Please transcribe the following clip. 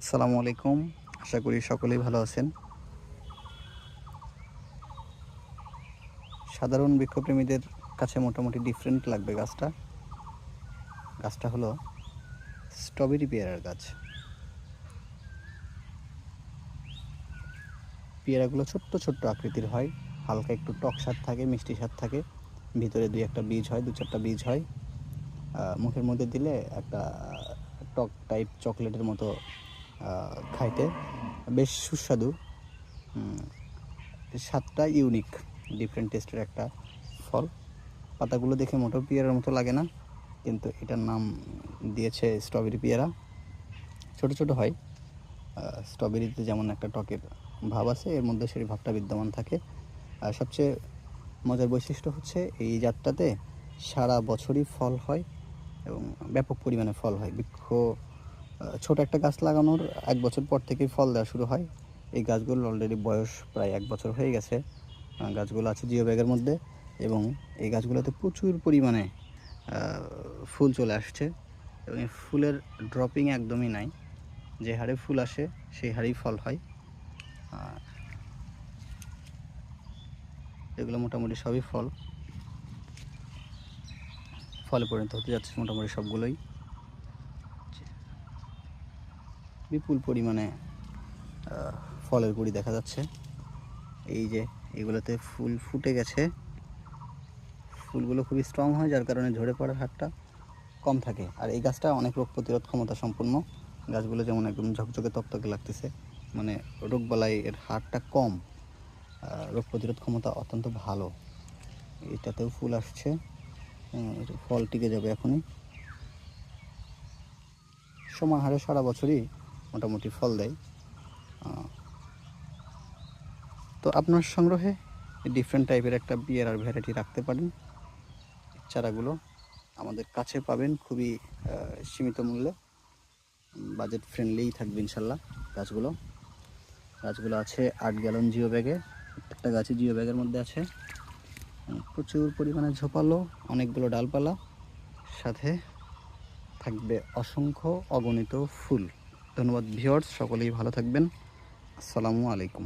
আসসালামু আলাইকুম। আশা করি সকলেই ভালো আছেন। সাধারণ বৃক্ষপ্রেমীদের কাছে মোটামুটি ডিফারেন্ট লাগবে গাছটা। গাছটা হলো স্ট্রবেরি পেয়ারার গাছ। পেয়ারাগুলো ছোট্ট, ছোট্ট আকৃতির হয়। হালকা একটু টক স্বাদ থাকে, মিষ্টি স্বাদ থাকে। ভিতরে ২-১ টা বীজ হয়, ২-৪ টা বীজ হয়। মুখের মধ্যে দিলে একটা টক টাইপ চকলেটের মতো খাইতে বেশ সুস্বাদু। স্বাদটা ইউনিক, ডিফারেন্ট টেস্টের একটা ফল। পাতাগুলো দেখে মোটেও পেয়ারার মতো লাগে না, কিন্তু এটার নাম দিয়েছে স্ট্রবেরি পেয়ারা। ছোট ছোট হয়। স্ট্রবেরিতে যেমন একটা টকের ভাব আছে, এর মধ্যে সেই ভাবটা বিদ্যমান থাকে। আর সবচেয়ে মজার বৈশিষ্ট্য হচ্ছে এই জাতটাতে সারা বছরই ফল হয় এবং ব্যাপক পরিমাণে ফল হয়। ছোট একটা গাছ লাগানোর ১ বছর পর থেকেই ফল দেওয়া শুরু হয়। এই গাছগুলোর অলরেডি বয়স প্রায় ১ বছর হয়ে গেছে। গাছগুলো আছে জিও ব্যাগের মধ্যে এবং এই গাছগুলোতে প্রচুর পরিমাণে ফুল চলে আসছে এবং এই ফুলের ড্রপিং একদমই নাই। যে হারে ফুল আসে সেই হারেই ফল হয়। এগুলো মোটামুটি সবই ফলে পরিণত হতে যাচ্ছে মোটামুটি সবগুলোই। বিপুল পরিমাণে ফলের কুঁড়ি দেখা যাচ্ছে। এই যে এগুলোতে ফুল ফুটে গেছে। ফুলগুলো খুবই স্ট্রং হয়, যার কারণে ঝরে পড়ার হারটা কম থাকে। আর এই গাছটা অনেক রোগ প্রতিরোধ ক্ষমতা সম্পন্ন। গাছগুলো যেমন একদম ঝকঝকে তকতকে লাগতেছে, মানে রোগবালাইয়ের হারটা কম, রোগ প্রতিরোধ ক্ষমতা অত্যন্ত ভালো। এটাতেও ফুল আসছে, ফল টিকে যাবে এখনই। সমান হারে সারা বছরই মোটামুটি ফল দেয়। তো আপনার সংগ্রহে ডিফারেন্ট টাইপের একটা পেয়ারার ভ্যারাইটি রাখতে পারেন। চারাগুলো আমাদের কাছে পাবেন খুবই সীমিত মূল্যে, বাজেট ফ্রেন্ডলিই থাকবে ইনশাল্লাহ। গাছগুলো আছে ৮ গ্যালন জিও ব্যাগে। প্রত্যেকটা গাছই জিও ব্যাগের মধ্যে আছে। প্রচুর পরিমাণে ঝোপালো, অনেকগুলো ডালপালা, সাথে থাকবে অসংখ্য অগণিত ফুল। ধন্যবাদ ভিউয়ার্স, সকলেই ভালো থাকবেন। আসসালামু আলাইকুম।